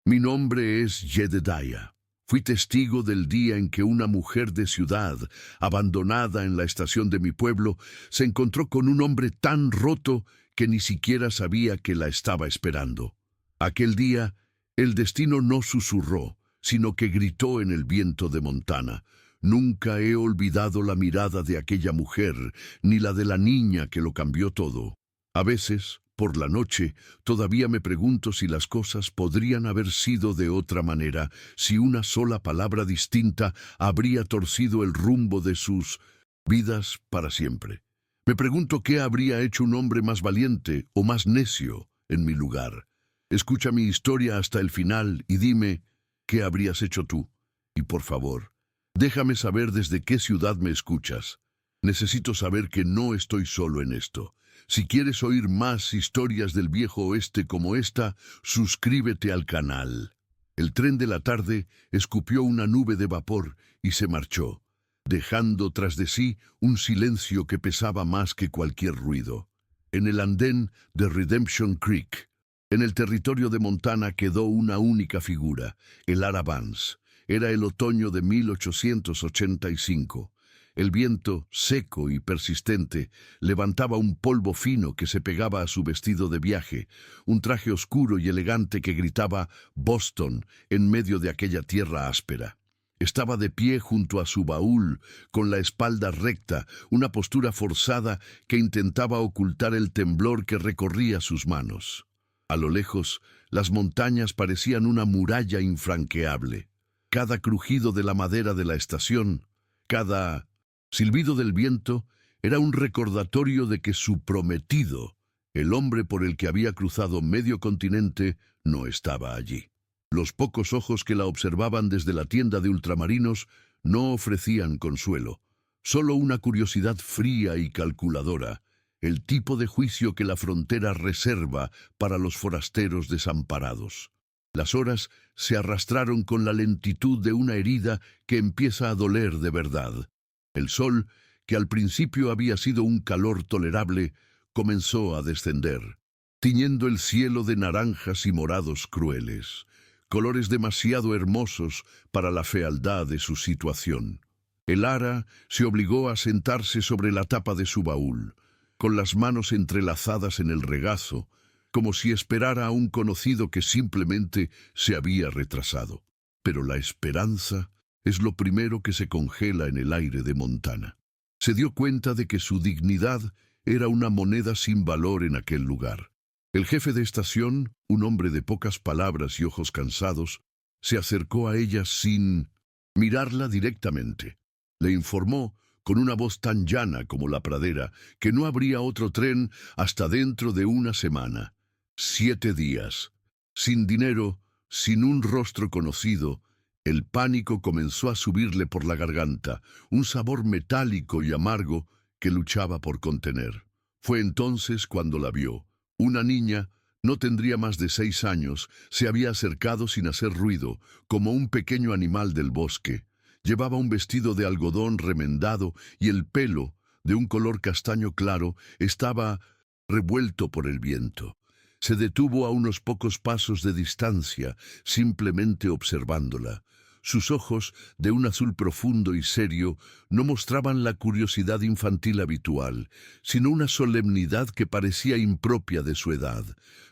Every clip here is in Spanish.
Mi nombre es Jedediah. Fui testigo del día en que una mujer de ciudad, abandonada en la estación de mi pueblo, se encontró con un hombre tan roto que ni siquiera sabía que la estaba esperando. Aquel día, el destino no susurró, sino que gritó en el viento de Montana. Nunca he olvidado la mirada de aquella mujer, ni la de la niña que lo cambió todo. A veces, por la noche, todavía me pregunto si las cosas podrían haber sido de otra manera, si una sola palabra distinta habría torcido el rumbo de sus vidas para siempre. Me pregunto qué habría hecho un hombre más valiente o más necio en mi lugar. Escucha mi historia hasta el final y dime qué habrías hecho tú. Y por favor, déjame saber desde qué ciudad me escuchas. Necesito saber que no estoy solo en esto. Si quieres oír más historias del viejo oeste como esta, suscríbete al canal. El tren de la tarde escupió una nube de vapor y se marchó, dejando tras de sí un silencio que pesaba más que cualquier ruido. En el andén de Redemption Creek, en el territorio de Montana, quedó una única figura, el Ara Vance. Era el otoño de 1885. El viento, seco y persistente, levantaba un polvo fino que se pegaba a su vestido de viaje, un traje oscuro y elegante que gritaba «Boston» en medio de aquella tierra áspera. Estaba de pie junto a su baúl, con la espalda recta, una postura forzada que intentaba ocultar el temblor que recorría sus manos. A lo lejos, las montañas parecían una muralla infranqueable. Cada crujido de la madera de la estación, cada silbido del viento, era un recordatorio de que su prometido, el hombre por el que había cruzado medio continente, no estaba allí. Los pocos ojos que la observaban desde la tienda de ultramarinos no ofrecían consuelo, solo una curiosidad fría y calculadora, el tipo de juicio que la frontera reserva para los forasteros desamparados. Las horas se arrastraron con la lentitud de una herida que empieza a doler de verdad. El sol, que al principio había sido un calor tolerable, comenzó a descender, tiñendo el cielo de naranjas y morados crueles, colores demasiado hermosos para la fealdad de su situación. El Ara se obligó a sentarse sobre la tapa de su baúl, con las manos entrelazadas en el regazo, como si esperara a un conocido que simplemente se había retrasado. Pero la esperanza es lo primero que se congela en el aire de Montana. Se dio cuenta de que su dignidad era una moneda sin valor en aquel lugar. El jefe de estación, un hombre de pocas palabras y ojos cansados, se acercó a ella sin mirarla directamente. Le informó, con una voz tan llana como la pradera, que no habría otro tren hasta dentro de una semana. 7 días. Sin dinero, sin un rostro conocido, el pánico comenzó a subirle por la garganta, un sabor metálico y amargo que luchaba por contener. Fue entonces cuando la vio. Una niña, no tendría más de 6 años, se había acercado sin hacer ruido, como un pequeño animal del bosque. Llevaba un vestido de algodón remendado y el pelo, de un color castaño claro, estaba revuelto por el viento. Se detuvo a unos pocos pasos de distancia, simplemente observándola. Sus ojos, de un azul profundo y serio, no mostraban la curiosidad infantil habitual, sino una solemnidad que parecía impropia de su edad.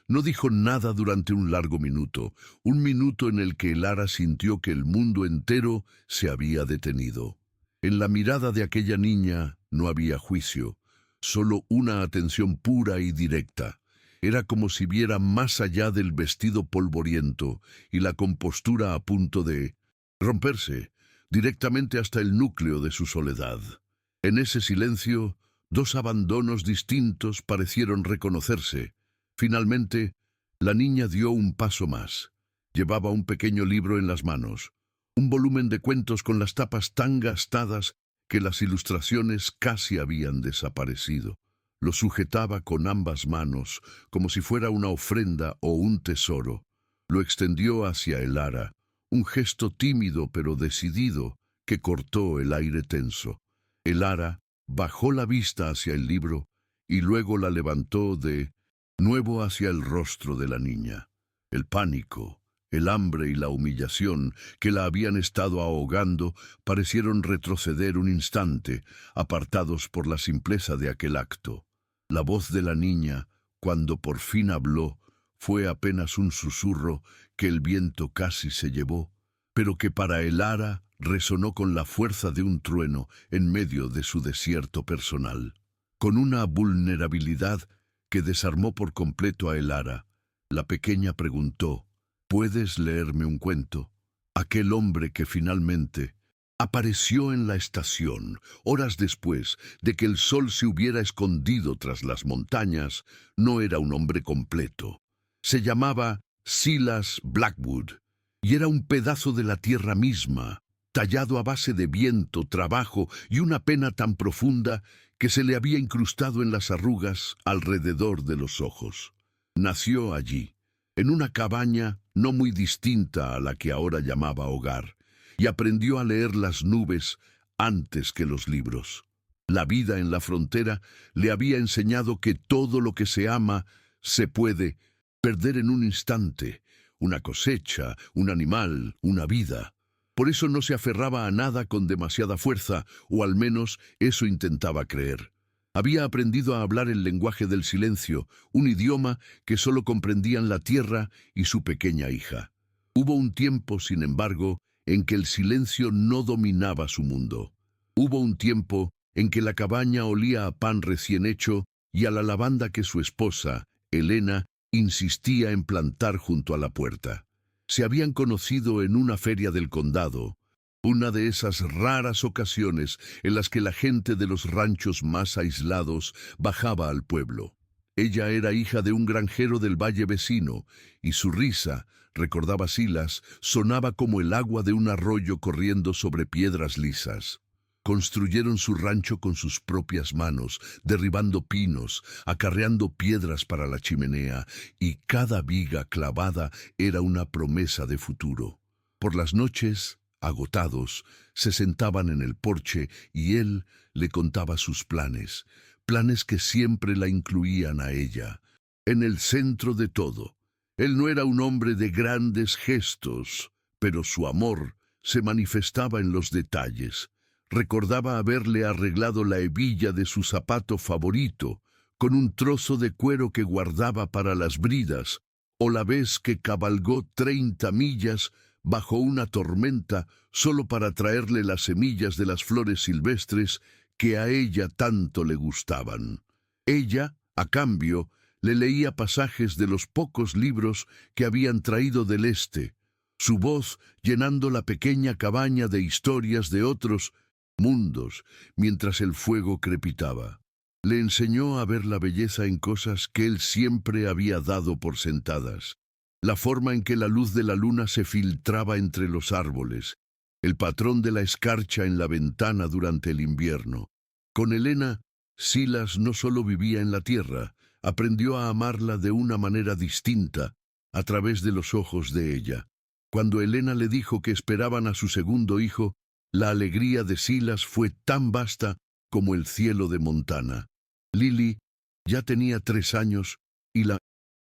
No dijo nada durante un largo minuto, un minuto en el que el Ara sintió que el mundo entero se había detenido. En la mirada de aquella niña no había juicio, solo una atención pura y directa. Era como si viera más allá del vestido polvoriento y la compostura a punto de romperse, directamente hasta el núcleo de su soledad. En ese silencio, 2 abandonos distintos parecieron reconocerse. Finalmente, la niña dio un paso más. Llevaba un pequeño libro en las manos, un volumen de cuentos con las tapas tan gastadas que las ilustraciones casi habían desaparecido. Lo sujetaba con ambas manos, como si fuera una ofrenda o un tesoro. Lo extendió hacia el Ara, un gesto tímido pero decidido que cortó el aire tenso. El Ara bajó la vista hacia el libro y luego la levantó de nuevo hacia el rostro de la niña. El pánico, El hambre y la humillación que la habían estado ahogando parecieron retroceder un instante, apartados por la simpleza de aquel acto. La voz de la niña, cuando por fin habló, fue apenas un susurro que el viento casi se llevó, pero que para Elara resonó con la fuerza de un trueno en medio de su desierto personal. Con una vulnerabilidad que desarmó por completo a Elara, la pequeña preguntó: ¿puedes leerme un cuento? Aquel hombre que finalmente apareció en la estación, horas después de que el sol se hubiera escondido tras las montañas, no era un hombre completo. Se llamaba Silas Blackwood, y era un pedazo de la tierra misma, tallado a base de viento, trabajo y una pena tan profunda que se le había incrustado en las arrugas alrededor de los ojos. Nació allí, en una cabaña no muy distinta a la que ahora llamaba hogar, y aprendió a leer las nubes antes que los libros. La vida en la frontera le había enseñado que todo lo que se ama se puede perder en un instante: una cosecha, un animal, una vida. Por eso no se aferraba a nada con demasiada fuerza, o al menos eso intentaba creer. Había aprendido a hablar el lenguaje del silencio, un idioma que solo comprendían la tierra y su pequeña hija. Hubo un tiempo, sin embargo, en que el silencio no dominaba su mundo. Hubo un tiempo en que la cabaña olía a pan recién hecho y a la lavanda que su esposa, Elena, insistía en plantar junto a la puerta. Se habían conocido en una feria del condado, una de esas raras ocasiones en las que la gente de los ranchos más aislados bajaba al pueblo. Ella era hija de un granjero del valle vecino, y su risa, recordaba Silas, sonaba como el agua de un arroyo corriendo sobre piedras lisas. Construyeron su rancho con sus propias manos, derribando pinos, acarreando piedras para la chimenea, y cada viga clavada era una promesa de futuro. Por las noches, agotados, se sentaban en el porche y él le contaba sus planes, planes que siempre la incluían a ella, en el centro de todo. Él no era un hombre de grandes gestos, pero su amor se manifestaba en los detalles. Recordaba haberle arreglado la hebilla de su zapato favorito, con un trozo de cuero que guardaba para las bridas, o la vez que cabalgó 30 millas bajo una tormenta solo para traerle las semillas de las flores silvestres que a ella tanto le gustaban. Ella, a cambio, le leía pasajes de los pocos libros que habían traído del este, su voz llenando la pequeña cabaña de historias de otros mundos mientras el fuego crepitaba. Le enseñó a ver la belleza en cosas que él siempre había dado por sentadas: la forma en que la luz de la luna se filtraba entre los árboles, el patrón de la escarcha en la ventana durante el invierno. Con Elena, Silas no solo vivía en la tierra, aprendió a amarla de una manera distinta, a través de los ojos de ella. Cuando Elena le dijo que esperaban a su segundo hijo, la alegría de Silas fue tan vasta como el cielo de Montana. Lily ya tenía 3 años y la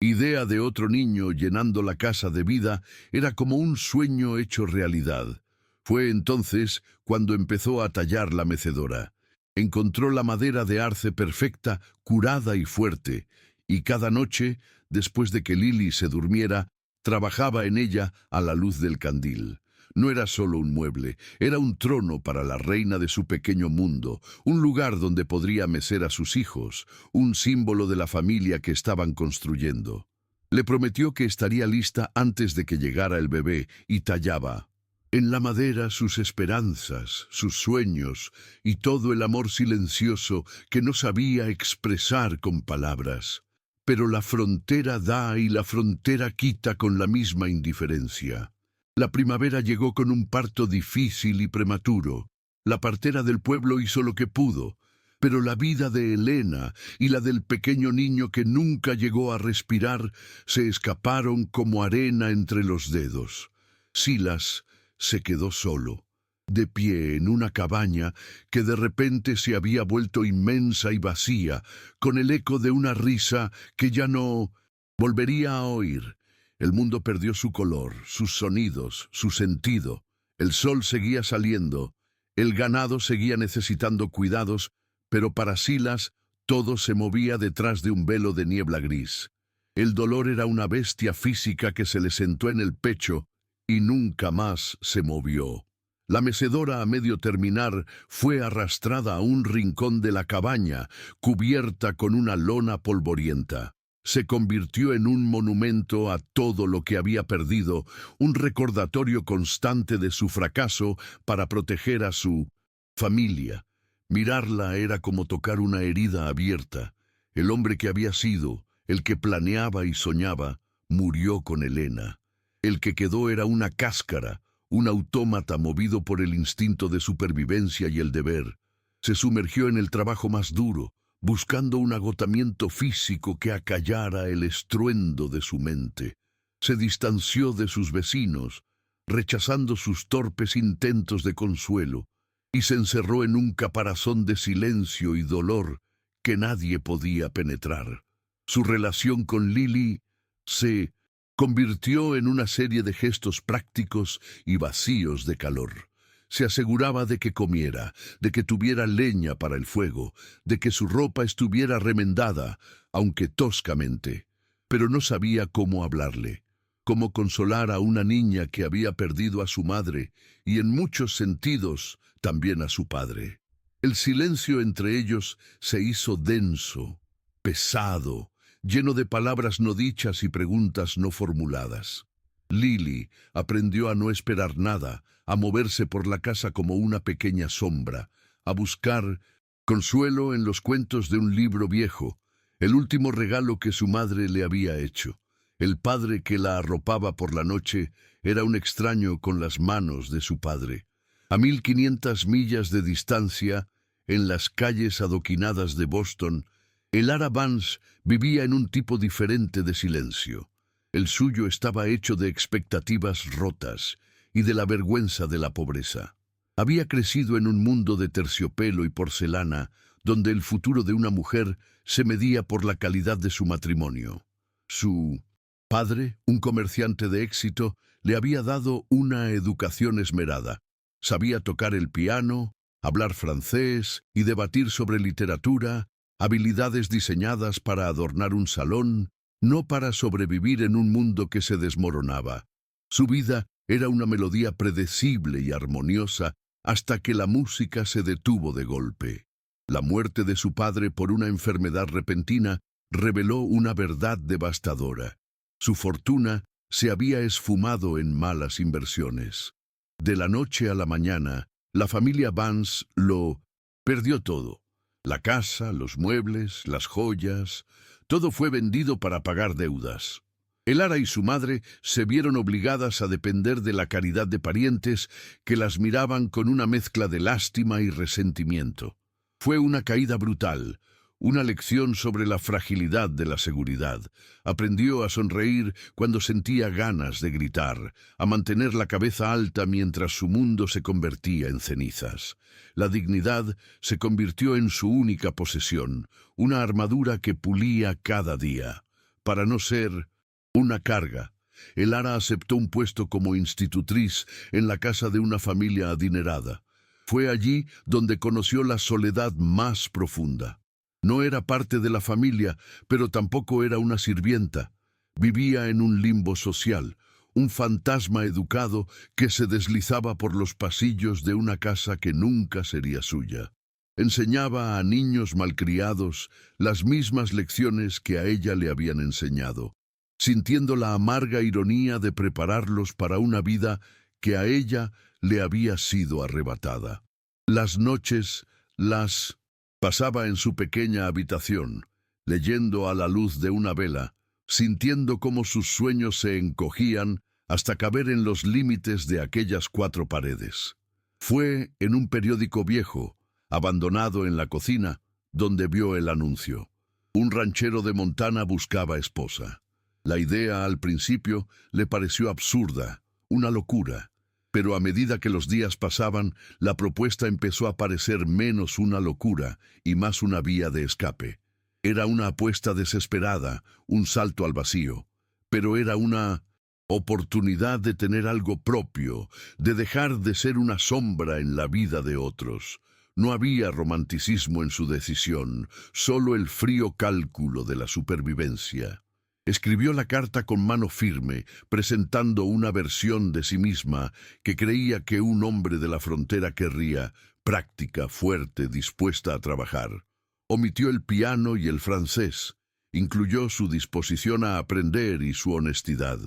idea de otro niño llenando la casa de vida era como un sueño hecho realidad. Fue entonces cuando empezó a tallar la mecedora. Encontró la madera de arce perfecta, curada y fuerte, y cada noche, después de que Lily se durmiera, trabajaba en ella a la luz del candil. No era solo un mueble, era un trono para la reina de su pequeño mundo, un lugar donde podría mecer a sus hijos, un símbolo de la familia que estaban construyendo. Le prometió que estaría lista antes de que llegara el bebé y tallaba en la madera sus esperanzas, sus sueños y todo el amor silencioso que no sabía expresar con palabras. Pero la frontera da y la frontera quita con la misma indiferencia. La primavera llegó con un parto difícil y prematuro. La partera del pueblo hizo lo que pudo, pero la vida de Elena y la del pequeño niño que nunca llegó a respirar se escaparon como arena entre los dedos. Silas se quedó solo, de pie en una cabaña que de repente se había vuelto inmensa y vacía, con el eco de una risa que ya no volvería a oír. El mundo perdió su color, sus sonidos, su sentido. El sol seguía saliendo, el ganado seguía necesitando cuidados, pero para Silas todo se movía detrás de un velo de niebla gris. El dolor era una bestia física que se le sentó en el pecho y nunca más se movió. La mecedora a medio terminar fue arrastrada a un rincón de la cabaña, cubierta con una lona polvorienta. Se convirtió en un monumento a todo lo que había perdido, un recordatorio constante de su fracaso para proteger a su familia. Mirarla era como tocar una herida abierta. El hombre que había sido, el que planeaba y soñaba, murió con Elena. El que quedó era una cáscara, un autómata movido por el instinto de supervivencia y el deber. Se sumergió en el trabajo más duro, buscando un agotamiento físico que acallara el estruendo de su mente. Se distanció de sus vecinos, rechazando sus torpes intentos de consuelo, y se encerró en un caparazón de silencio y dolor que nadie podía penetrar. Su relación con Lily se convirtió en una serie de gestos prácticos y vacíos de calor. Se aseguraba de que comiera, de que tuviera leña para el fuego, de que su ropa estuviera remendada, aunque toscamente. Pero no sabía cómo hablarle, cómo consolar a una niña que había perdido a su madre y en muchos sentidos también a su padre. El silencio entre ellos se hizo denso, pesado, lleno de palabras no dichas y preguntas no formuladas. Lily aprendió a no esperar nada, a moverse por la casa como una pequeña sombra, a buscar consuelo en los cuentos de un libro viejo, el último regalo que su madre le había hecho. El padre que la arropaba por la noche era un extraño con las manos de su padre. A 1500 millas de distancia, en las calles adoquinadas de Boston, Elara Vance vivía en un tipo diferente de silencio. El suyo estaba hecho de expectativas rotas y de la vergüenza de la pobreza. Había crecido en un mundo de terciopelo y porcelana, donde el futuro de una mujer se medía por la calidad de su matrimonio. Su padre, un comerciante de éxito, le había dado una educación esmerada. Sabía tocar el piano, hablar francés y debatir sobre literatura, habilidades diseñadas para adornar un salón, no para sobrevivir en un mundo que se desmoronaba. Su vida era una melodía predecible y armoniosa hasta que la música se detuvo de golpe. La muerte de su padre por una enfermedad repentina reveló una verdad devastadora. Su fortuna se había esfumado en malas inversiones. De la noche a la mañana, la familia Vance lo perdió todo. La casa, los muebles, las joyas, todo fue vendido para pagar deudas. Elara y su madre se vieron obligadas a depender de la caridad de parientes que las miraban con una mezcla de lástima y resentimiento. Fue una caída brutal, una lección sobre la fragilidad de la seguridad. Aprendió a sonreír cuando sentía ganas de gritar, a mantener la cabeza alta mientras su mundo se convertía en cenizas. La dignidad se convirtió en su única posesión, una armadura que pulía cada día. Para no ser una carga, Elara aceptó un puesto como institutriz en la casa de una familia adinerada. Fue allí donde conoció la soledad más profunda. No era parte de la familia, pero tampoco era una sirvienta. Vivía en un limbo social, un fantasma educado que se deslizaba por los pasillos de una casa que nunca sería suya. Enseñaba a niños malcriados las mismas lecciones que a ella le habían enseñado, sintiendo la amarga ironía de prepararlos para una vida que a ella le había sido arrebatada. Las noches las pasaba en su pequeña habitación, leyendo a la luz de una vela, sintiendo cómo sus sueños se encogían hasta caber en los límites de aquellas 4 paredes. Fue en un periódico viejo, abandonado en la cocina, donde vio el anuncio. Un ranchero de Montana buscaba esposa. La idea al principio le pareció absurda, una locura. Pero a medida que los días pasaban, la propuesta empezó a parecer menos una locura y más una vía de escape. Era una apuesta desesperada, un salto al vacío. pero era una oportunidad de tener algo propio, de dejar de ser una sombra en la vida de otros. No había romanticismo en su decisión, solo el frío cálculo de la supervivencia. Escribió la carta con mano firme, presentando una versión de sí misma que creía que un hombre de la frontera querría: práctica, fuerte, dispuesta a trabajar. Omitió el piano y el francés. Incluyó su disposición a aprender y su honestidad.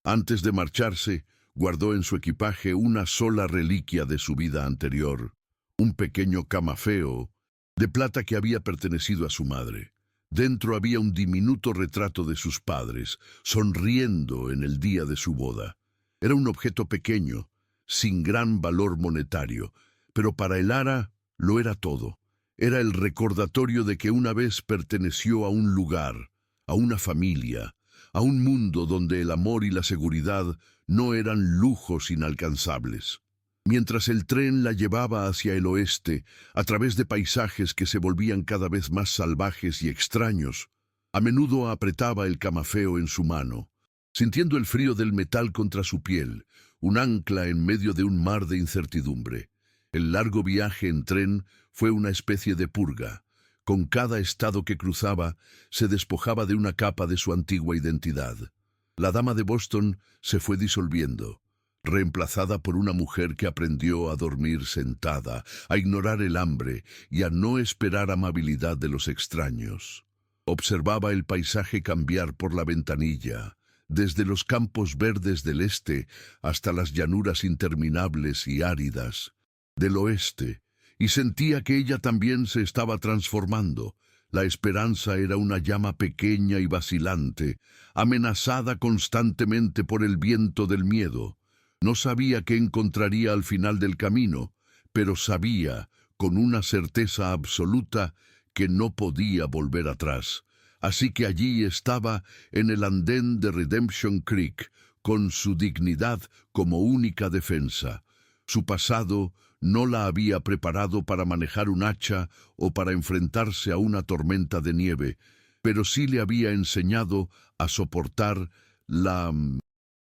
Antes de marcharse, guardó en su equipaje una sola reliquia de su vida anterior: un pequeño camafeo de plata que había pertenecido a su madre. Dentro había un diminuto retrato de sus padres, sonriendo en el día de su boda. Era un objeto pequeño, sin gran valor monetario, pero para Elara lo era todo. Era el recordatorio de que una vez perteneció a un lugar, a una familia, a un mundo donde el amor y la seguridad no eran lujos inalcanzables. Mientras el tren la llevaba hacia el oeste, a través de paisajes que se volvían cada vez más salvajes y extraños, a menudo apretaba el camafeo en su mano, sintiendo el frío del metal contra su piel, un ancla en medio de un mar de incertidumbre. El largo viaje en tren fue una especie de purga. Con cada estado que cruzaba, se despojaba de una capa de su antigua identidad. La dama de Boston se fue disolviendo, reemplazada por una mujer que aprendió a dormir sentada, a ignorar el hambre y a no esperar amabilidad de los extraños. Observaba el paisaje cambiar por la ventanilla, desde los campos verdes del este hasta las llanuras interminables y áridas del oeste, y sentía que ella también se estaba transformando. La esperanza era una llama pequeña y vacilante, amenazada constantemente por el viento del miedo. No sabía qué encontraría al final del camino, pero sabía, con una certeza absoluta, que no podía volver atrás. Así que allí estaba, en el andén de Redemption Creek, con su dignidad como única defensa. Su pasado no la había preparado para manejar un hacha o para enfrentarse a una tormenta de nieve, pero sí le había enseñado a soportar la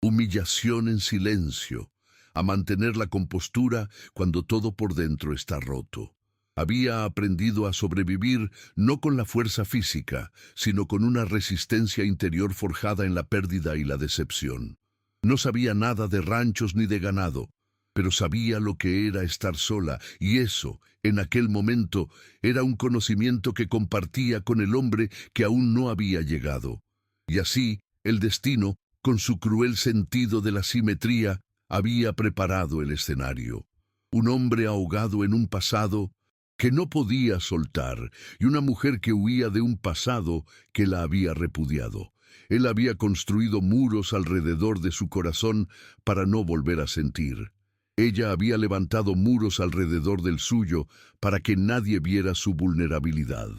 humillación en silencio, a mantener la compostura cuando todo por dentro está roto. Había aprendido a sobrevivir no con la fuerza física, sino con una resistencia interior forjada en la pérdida y la decepción. No sabía nada de ranchos ni de ganado, pero sabía lo que era estar sola, y eso, en aquel momento, era un conocimiento que compartía con el hombre que aún no había llegado. Y así, el destino, con su cruel sentido de la simetría, había preparado el escenario. Un hombre ahogado en un pasado que no podía soltar, y una mujer que huía de un pasado que la había repudiado. Él había construido muros alrededor de su corazón para no volver a sentir. Ella había levantado muros alrededor del suyo para que nadie viera su vulnerabilidad.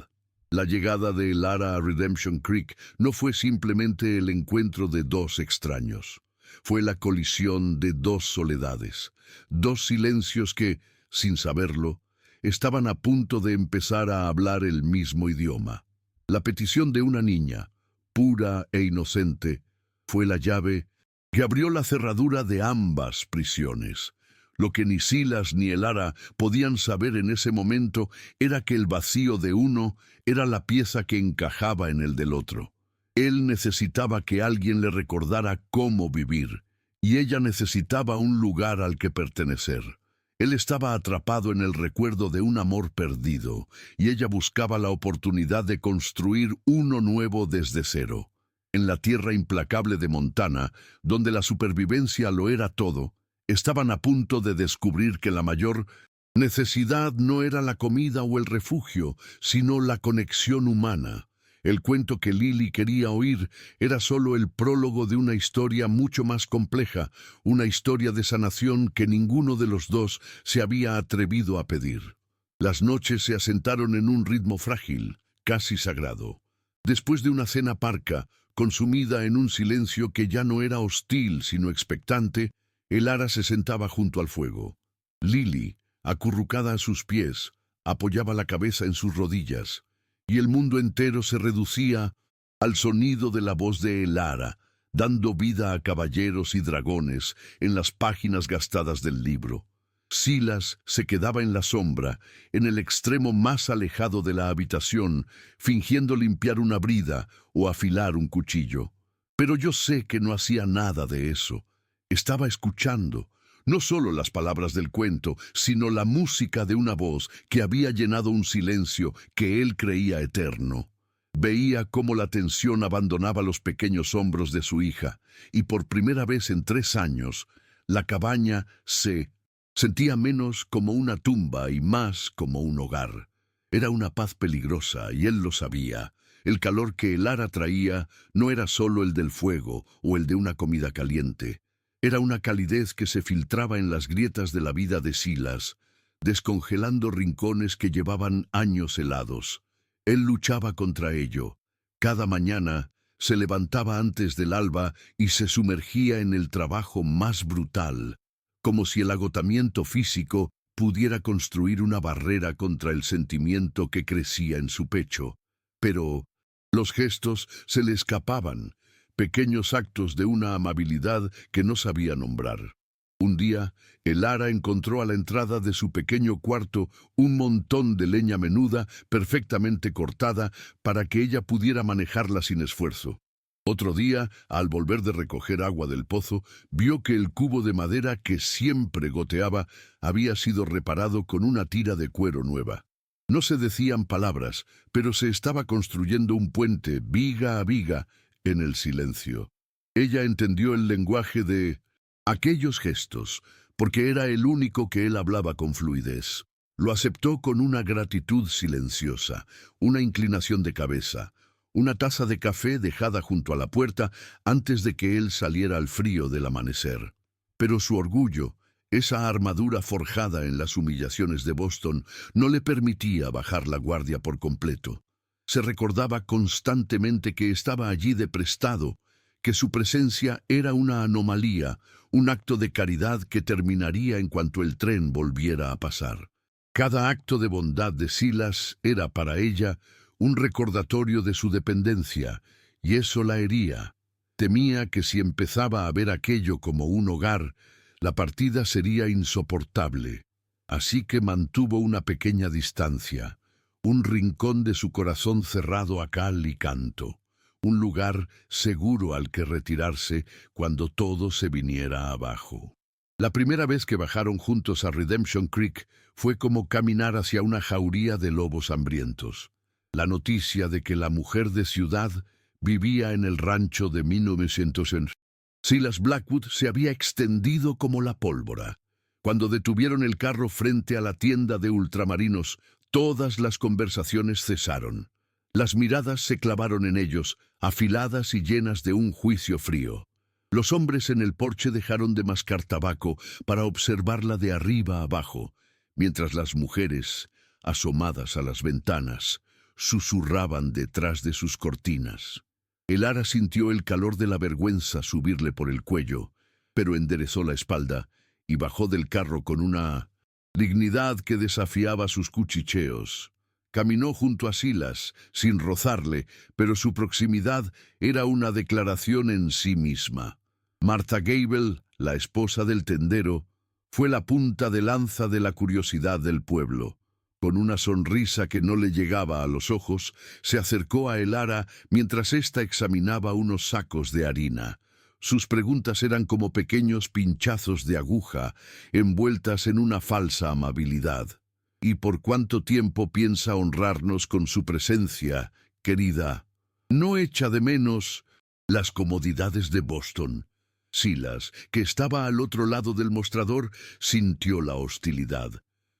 La llegada de Elara a Redemption Creek no fue simplemente el encuentro de dos extraños. Fue la colisión de dos soledades, dos silencios que, sin saberlo, estaban a punto de empezar a hablar el mismo idioma. La petición de una niña, pura e inocente, fue la llave que abrió la cerradura de ambas prisiones. Lo que ni Silas ni Elara podían saber en ese momento era que el vacío de uno era la pieza que encajaba en el del otro. Él necesitaba que alguien le recordara cómo vivir, y ella necesitaba un lugar al que pertenecer. Él estaba atrapado en el recuerdo de un amor perdido, y ella buscaba la oportunidad de construir uno nuevo desde cero. En la tierra implacable de Montana, donde la supervivencia lo era todo, estaban a punto de descubrir que la mayor necesidad no era la comida o el refugio, sino la conexión humana. El cuento que Lily quería oír era solo el prólogo de una historia mucho más compleja, una historia de sanación que ninguno de los dos se había atrevido a pedir. Las noches se asentaron en un ritmo frágil, casi sagrado. Después de una cena parca, consumida en un silencio que ya no era hostil sino expectante, Elara se sentaba junto al fuego. Lily, acurrucada a sus pies, apoyaba la cabeza en sus rodillas, y el mundo entero se reducía al sonido de la voz de Elara, dando vida a caballeros y dragones en las páginas gastadas del libro. Silas se quedaba en la sombra, en el extremo más alejado de la habitación, fingiendo limpiar una brida o afilar un cuchillo. Pero yo sé que no hacía nada de eso. Estaba escuchando, no solo las palabras del cuento, sino la música de una voz que había llenado un silencio que él creía eterno. Veía cómo la tensión abandonaba los pequeños hombros de su hija, y por primera vez en 3 años, la cabaña se sentía menos como una tumba y más como un hogar. Era una paz peligrosa, y él lo sabía. El calor que Elara traía no era solo el del fuego o el de una comida caliente. Era una calidez que se filtraba en las grietas de la vida de Silas, descongelando rincones que llevaban años helados. Él luchaba contra ello. Cada mañana se levantaba antes del alba y se sumergía en el trabajo más brutal, como si el agotamiento físico pudiera construir una barrera contra el sentimiento que crecía en su pecho. Pero los gestos se le escapaban, pequeños actos de una amabilidad que no sabía nombrar. Un día, Elara encontró a la entrada de su pequeño cuarto un montón de leña menuda, perfectamente cortada, para que ella pudiera manejarla sin esfuerzo. Otro día, al volver de recoger agua del pozo, vio que el cubo de madera que siempre goteaba había sido reparado con una tira de cuero nueva. No se decían palabras, pero se estaba construyendo un puente, viga a viga, en el silencio. Ella entendió el lenguaje de aquellos gestos, porque era el único que él hablaba con fluidez. Lo aceptó con una gratitud silenciosa, una inclinación de cabeza, una taza de café dejada junto a la puerta antes de que él saliera al frío del amanecer. Pero su orgullo, esa armadura forjada en las humillaciones de Boston, no le permitía bajar la guardia por completo. Se recordaba constantemente que estaba allí de prestado, que su presencia era una anomalía, un acto de caridad que terminaría en cuanto el tren volviera a pasar. Cada acto de bondad de Silas era para ella un recordatorio de su dependencia, y eso la hería. Temía que si empezaba a ver aquello como un hogar, la partida sería insoportable. Así que mantuvo una pequeña distancia, un rincón de su corazón cerrado a cal y canto, un lugar seguro al que retirarse cuando todo se viniera abajo. La primera vez que bajaron juntos a Redemption Creek fue como caminar hacia una jauría de lobos hambrientos. La noticia de que la mujer de ciudad vivía en el rancho de 1900. Silas Blackwood se había extendido como la pólvora. Cuando detuvieron el carro frente a la tienda de ultramarinos, todas las conversaciones cesaron. Las miradas se clavaron en ellos, afiladas y llenas de un juicio frío. Los hombres en el porche dejaron de mascar tabaco para observarla de arriba abajo, mientras las mujeres, asomadas a las ventanas, susurraban detrás de sus cortinas. Elara sintió el calor de la vergüenza subirle por el cuello, pero enderezó la espalda y bajó del carro con una dignidad que desafiaba sus cuchicheos. Caminó junto a Silas, sin rozarle, pero su proximidad era una declaración en sí misma. Martha Gable, la esposa del tendero, fue la punta de lanza de la curiosidad del pueblo. Con una sonrisa que no le llegaba a los ojos, se acercó a Elara mientras ésta examinaba unos sacos de harina. Sus preguntas eran como pequeños pinchazos de aguja, envueltas en una falsa amabilidad. ¿Y por cuánto tiempo piensa honrarnos con su presencia, querida? ¿No echa de menos las comodidades de Boston? Silas, que estaba al otro lado del mostrador, sintió la hostilidad.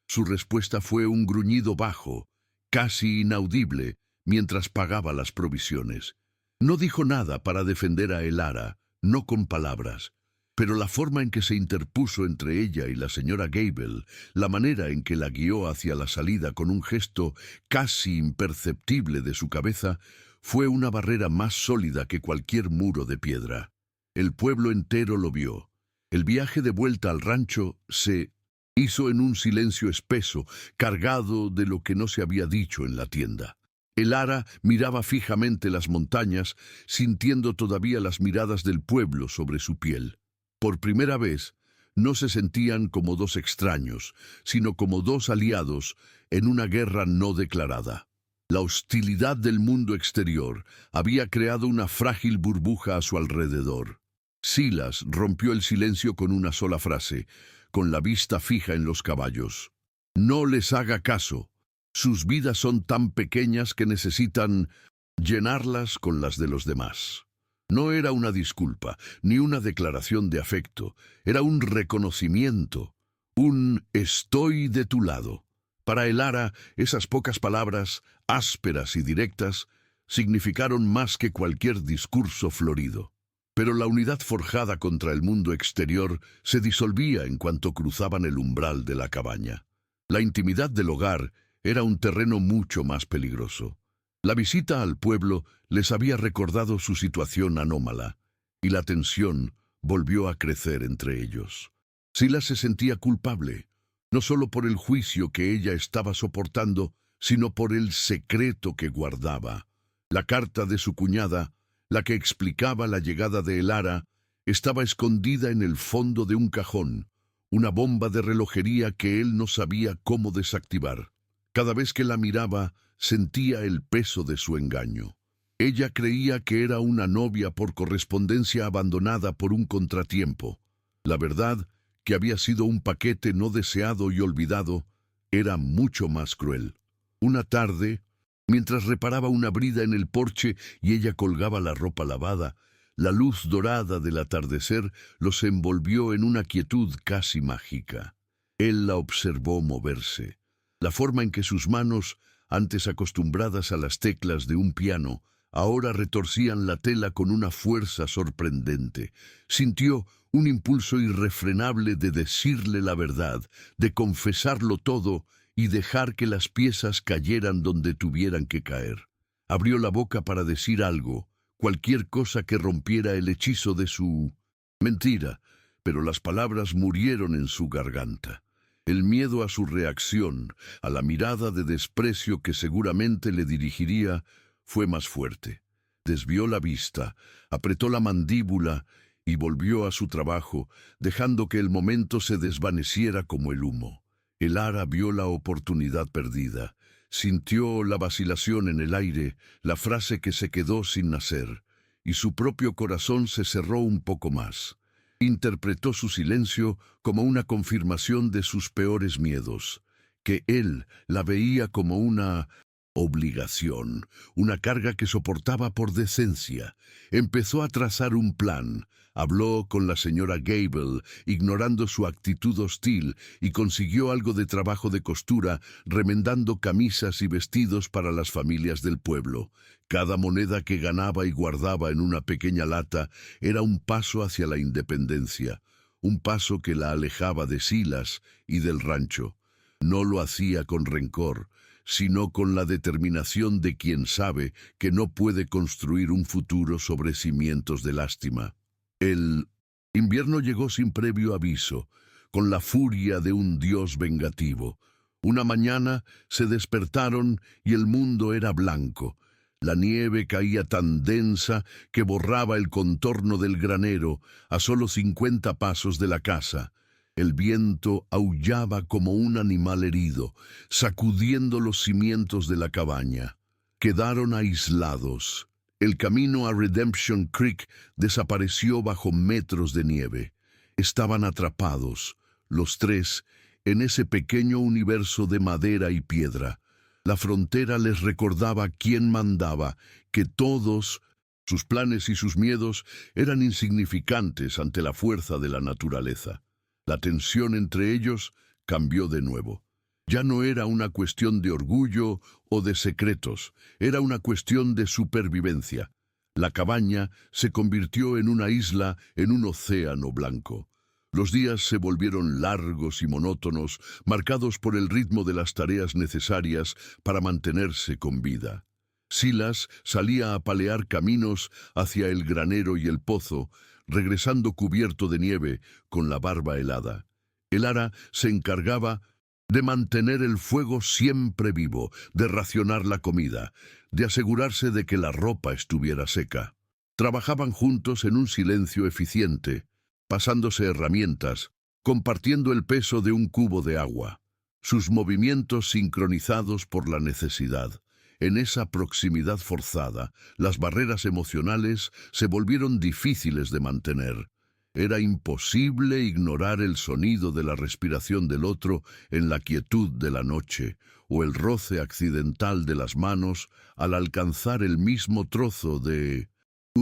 Su respuesta fue un gruñido bajo, casi inaudible, mientras pagaba las provisiones. No dijo nada para defender a Elara, no con palabras, pero la forma en que se interpuso entre ella y la señora Gable, la manera en que la guió hacia la salida con un gesto casi imperceptible de su cabeza, fue una barrera más sólida que cualquier muro de piedra. El pueblo entero lo vio. El viaje de vuelta al rancho se hizo en un silencio espeso, cargado de lo que no se había dicho en la tienda. El Ara miraba fijamente las montañas, sintiendo todavía las miradas del pueblo sobre su piel. Por primera vez, no se sentían como dos extraños, sino como dos aliados en una guerra no declarada. La hostilidad del mundo exterior había creado una frágil burbuja a su alrededor. Silas rompió el silencio con una sola frase, con la vista fija en los caballos. No les haga caso. Sus vidas son tan pequeñas que necesitan llenarlas con las de los demás. No era una disculpa, ni una declaración de afecto. Era un reconocimiento, un estoy de tu lado. Para el Ara, esas pocas palabras, ásperas y directas, significaron más que cualquier discurso florido. Pero la unidad forjada contra el mundo exterior se disolvía en cuanto cruzaban el umbral de la cabaña. La intimidad del hogar era un terreno mucho más peligroso. La visita al pueblo les había recordado su situación anómala, y la tensión volvió a crecer entre ellos. Silas se sentía culpable, no solo por el juicio que ella estaba soportando, sino por el secreto que guardaba. La carta de su cuñada, la que explicaba la llegada de El Ara, estaba escondida en el fondo de un cajón, una bomba de relojería que él no sabía cómo desactivar. Cada vez que la miraba, sentía el peso de su engaño. Ella creía que era una novia por correspondencia abandonada por un contratiempo. La verdad, que había sido un paquete no deseado y olvidado, era mucho más cruel. Una tarde, mientras reparaba una brida en el porche y ella colgaba la ropa lavada, la luz dorada del atardecer los envolvió en una quietud casi mágica. Él la observó moverse. La forma en que sus manos, antes acostumbradas a las teclas de un piano, ahora retorcían la tela con una fuerza sorprendente. Sintió un impulso irrefrenable de decirle la verdad, de confesarlo todo y dejar que las piezas cayeran donde tuvieran que caer. Abrió la boca para decir algo, cualquier cosa que rompiera el hechizo de su mentira, pero las palabras murieron en su garganta. El miedo a su reacción, a la mirada de desprecio que seguramente le dirigiría, fue más fuerte. Desvió la vista, apretó la mandíbula y volvió a su trabajo, dejando que el momento se desvaneciera como el humo. El Ara vio la oportunidad perdida. Sintió la vacilación en el aire, la frase que se quedó sin nacer, y su propio corazón se cerró un poco más. Interpretó su silencio como una confirmación de sus peores miedos, que él la veía como una obligación, una carga que soportaba por decencia. Empezó a trazar un plan. Habló con la señora Gable, ignorando su actitud hostil, y consiguió algo de trabajo de costura, remendando camisas y vestidos para las familias del pueblo. Cada moneda que ganaba y guardaba en una pequeña lata era un paso hacia la independencia, un paso que la alejaba de Silas y del rancho. No lo hacía con rencor, sino con la determinación de quien sabe que no puede construir un futuro sobre cimientos de lástima. El invierno llegó sin previo aviso, con la furia de un dios vengativo. Una mañana se despertaron y el mundo era blanco. La nieve caía tan densa que borraba el contorno del granero a solo 50 pasos de la casa. El viento aullaba como un animal herido, sacudiendo los cimientos de la cabaña. Quedaron aislados. El camino a Redemption Creek desapareció bajo metros de nieve. Estaban atrapados, los tres, en ese pequeño universo de madera y piedra. La frontera les recordaba quién mandaba, que todos, sus planes y sus miedos, eran insignificantes ante la fuerza de la naturaleza. La tensión entre ellos cambió de nuevo. Ya no era una cuestión de orgullo o de secretos, era una cuestión de supervivencia. La cabaña se convirtió en una isla en un océano blanco. Los días se volvieron largos y monótonos, marcados por el ritmo de las tareas necesarias para mantenerse con vida. Silas salía a palear caminos hacia el granero y el pozo, regresando cubierto de nieve, con la barba helada. El Ara se encargaba de mantener el fuego siempre vivo, de racionar la comida, de asegurarse de que la ropa estuviera seca. Trabajaban juntos en un silencio eficiente, pasándose herramientas, compartiendo el peso de un cubo de agua, sus movimientos sincronizados por la necesidad. En esa proximidad forzada, las barreras emocionales se volvieron difíciles de mantener. Era imposible ignorar el sonido de la respiración del otro en la quietud de la noche, o el roce accidental de las manos al alcanzar el mismo trozo de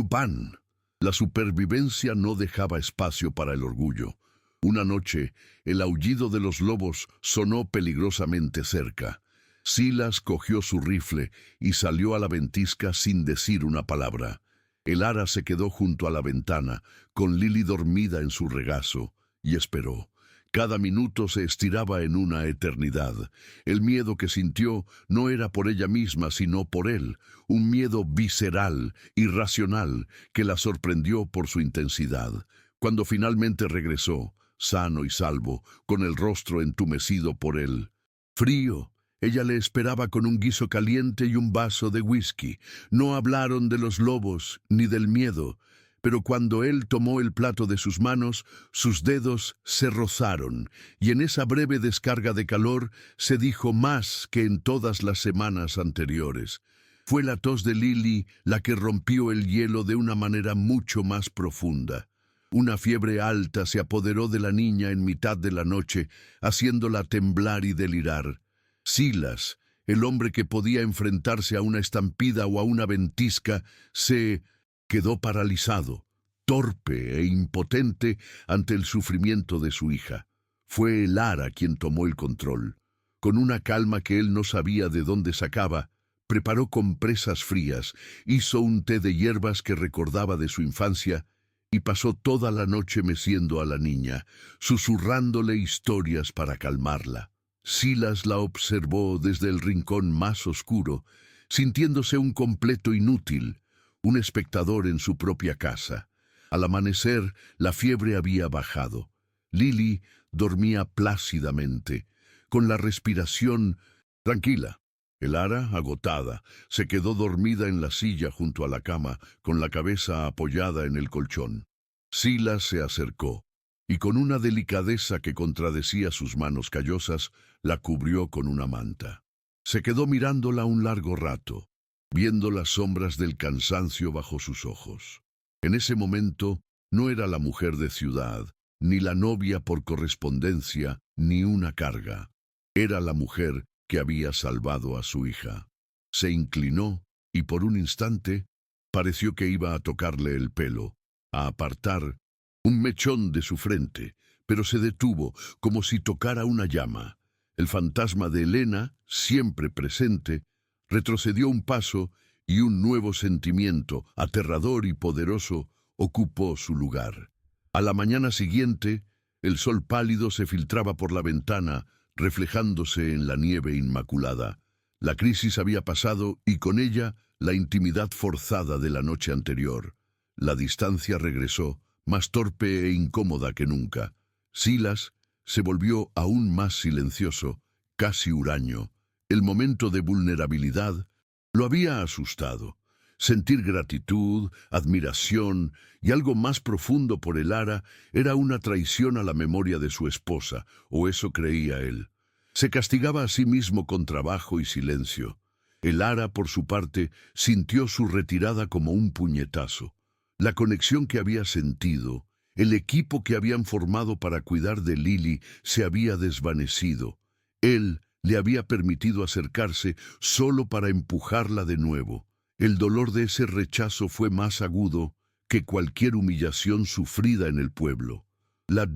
pan. La supervivencia no dejaba espacio para el orgullo. Una noche, el aullido de los lobos sonó peligrosamente cerca. Silas cogió su rifle y salió a la ventisca sin decir una palabra. El ara se quedó junto a la ventana, con Lily dormida en su regazo, y esperó. Cada minuto se estiraba en una eternidad. El miedo que sintió no era por ella misma, sino por él, un miedo visceral, irracional, que la sorprendió por su intensidad. Cuando finalmente regresó, sano y salvo, con el rostro entumecido por él, frío, ella le esperaba con un guiso caliente y un vaso de whisky. No hablaron de los lobos ni del miedo, pero cuando él tomó el plato de sus manos, sus dedos se rozaron, y en esa breve descarga de calor se dijo más que en todas las semanas anteriores. Fue la tos de Lily la que rompió el hielo de una manera mucho más profunda. Una fiebre alta se apoderó de la niña en mitad de la noche, haciéndola temblar y delirar. Silas, el hombre que podía enfrentarse a una estampida o a una ventisca, se quedó paralizado, torpe e impotente ante el sufrimiento de su hija. Fue el ara quien tomó el control. Con una calma que él no sabía de dónde sacaba, preparó compresas frías, hizo un té de hierbas que recordaba de su infancia y pasó toda la noche meciendo a la niña, susurrándole historias para calmarla. Silas la observó desde el rincón más oscuro, sintiéndose un completo inútil, un espectador en su propia casa. Al amanecer, la fiebre había bajado. Lily dormía plácidamente, con la respiración tranquila. El ara, agotada, se quedó dormida en la silla junto a la cama, con la cabeza apoyada en el colchón. Silas se acercó, y con una delicadeza que contradecía sus manos callosas, la cubrió con una manta. Se quedó mirándola un largo rato, viendo las sombras del cansancio bajo sus ojos. En ese momento no era la mujer de ciudad, ni la novia por correspondencia, ni una carga. Era la mujer que había salvado a su hija. Se inclinó y por un instante pareció que iba a tocarle el pelo, a apartar un mechón de su frente, pero se detuvo como si tocara una llama. El fantasma de Elena, siempre presente, retrocedió un paso y un nuevo sentimiento, aterrador y poderoso, ocupó su lugar. A la mañana siguiente, el sol pálido se filtraba por la ventana, reflejándose en la nieve inmaculada. La crisis había pasado y con ella la intimidad forzada de la noche anterior. La distancia regresó, más torpe e incómoda que nunca. Silas se volvió aún más silencioso, casi huraño. El momento de vulnerabilidad lo había asustado. Sentir gratitud, admiración y algo más profundo por el ara era una traición a la memoria de su esposa, o eso creía él. Se castigaba a sí mismo con trabajo y silencio. El ara, por su parte, sintió su retirada como un puñetazo. La conexión que había sentido, el equipo que habían formado para cuidar de Lily, se había desvanecido. Él le había permitido acercarse solo para empujarla de nuevo. El dolor de ese rechazo fue más agudo que cualquier humillación sufrida en el pueblo. La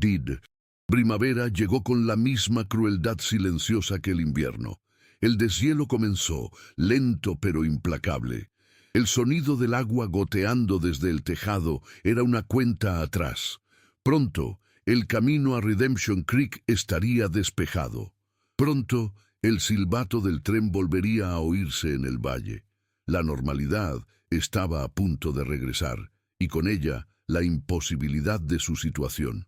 primavera llegó con la misma crueldad silenciosa que el invierno. El deshielo comenzó, lento pero implacable. El sonido del agua goteando desde el tejado era una cuenta atrás. Pronto, el camino a Redemption Creek estaría despejado. Pronto, el silbato del tren volvería a oírse en el valle. La normalidad estaba a punto de regresar, y con ella la imposibilidad de su situación.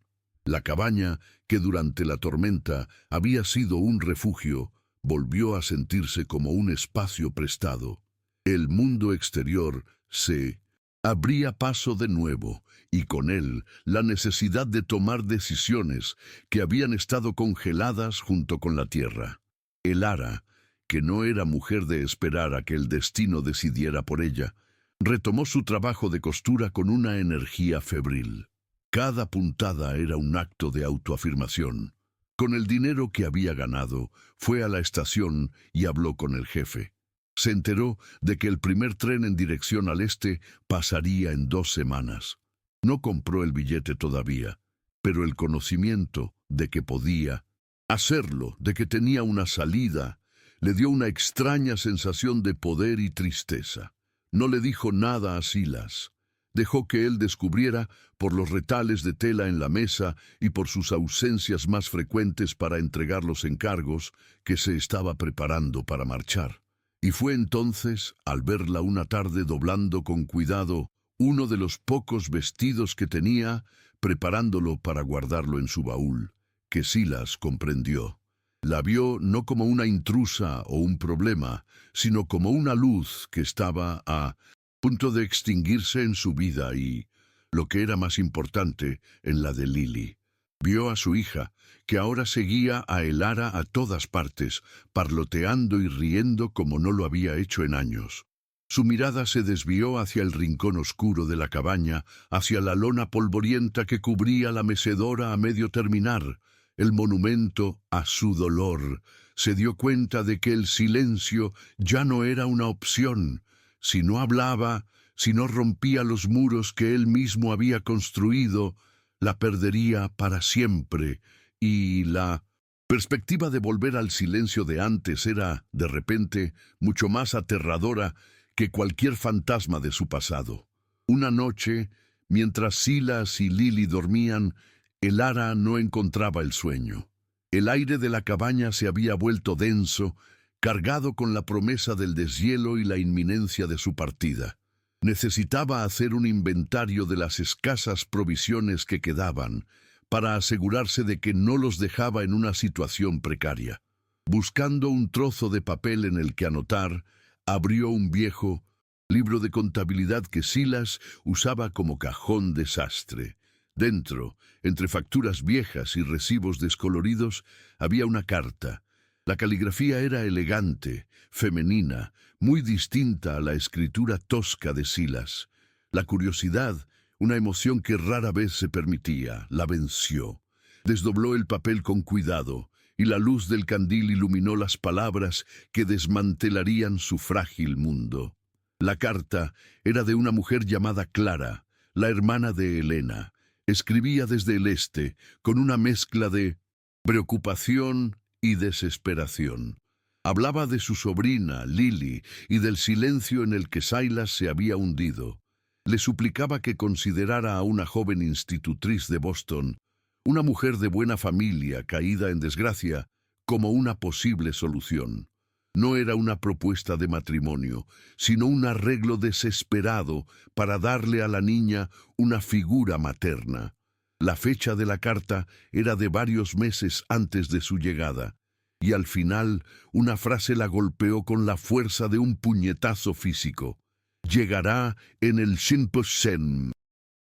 La cabaña, que durante la tormenta había sido un refugio, volvió a sentirse como un espacio prestado. El mundo exterior se abría paso de nuevo, y con él la necesidad de tomar decisiones que habían estado congeladas junto con la tierra. Elara, que no era mujer de esperar a que el destino decidiera por ella, retomó su trabajo de costura con una energía febril. Cada puntada era un acto de autoafirmación. Con el dinero que había ganado, fue a la estación y habló con el jefe. Se enteró de que el primer tren en dirección al este pasaría en 2 semanas. No compró el billete todavía, pero el conocimiento de que podía hacerlo, de que tenía una salida, le dio una extraña sensación de poder y tristeza. No le dijo nada a Silas. Dejó que él descubriera, por los retales de tela en la mesa y por sus ausencias más frecuentes para entregar los encargos, que se estaba preparando para marchar. Y fue entonces, al verla una tarde doblando con cuidado uno de los pocos vestidos que tenía, preparándolo para guardarlo en su baúl, que Silas comprendió. La vio no como una intrusa o un problema, sino como una luz que estaba a punto de extinguirse en su vida y, lo que era más importante, en la de Lily. Vio a su hija, que ahora seguía a Elara a todas partes, parloteando y riendo como no lo había hecho en años. Su mirada se desvió hacia el rincón oscuro de la cabaña, hacia la lona polvorienta que cubría la mecedora a medio terminar, el monumento a su dolor. Se dio cuenta de que el silencio ya no era una opción. Si no hablaba, si no rompía los muros que él mismo había construido, la perdería para siempre, y la perspectiva de volver al silencio de antes era, de repente, mucho más aterradora que cualquier fantasma de su pasado. Una noche, mientras Silas y Lily dormían, Elara no encontraba el sueño. El aire de la cabaña se había vuelto denso, cargado con la promesa del deshielo y la inminencia de su partida. Necesitaba hacer un inventario de las escasas provisiones que quedaban, para asegurarse de que no los dejaba en una situación precaria. Buscando un trozo de papel en el que anotar, abrió un viejo libro de contabilidad que Silas usaba como cajón desastre. Dentro, entre facturas viejas y recibos descoloridos, había una carta. La caligrafía era elegante, femenina, muy distinta a la escritura tosca de Silas. La curiosidad, una emoción que rara vez se permitía, la venció. Desdobló el papel con cuidado, y la luz del candil iluminó las palabras que desmantelarían su frágil mundo. La carta era de una mujer llamada Clara, la hermana de Helena. Escribía desde el este, con una mezcla de preocupación y desesperación. Hablaba de su sobrina, Lily, y del silencio en el que Silas se había hundido. Le suplicaba que considerara a una joven institutriz de Boston, una mujer de buena familia caída en desgracia, como una posible solución. No era una propuesta de matrimonio, sino un arreglo desesperado para darle a la niña una figura materna. La fecha de la carta era de varios meses antes de su llegada, y al final una frase la golpeó con la fuerza de un puñetazo físico. Llegará en el 100%.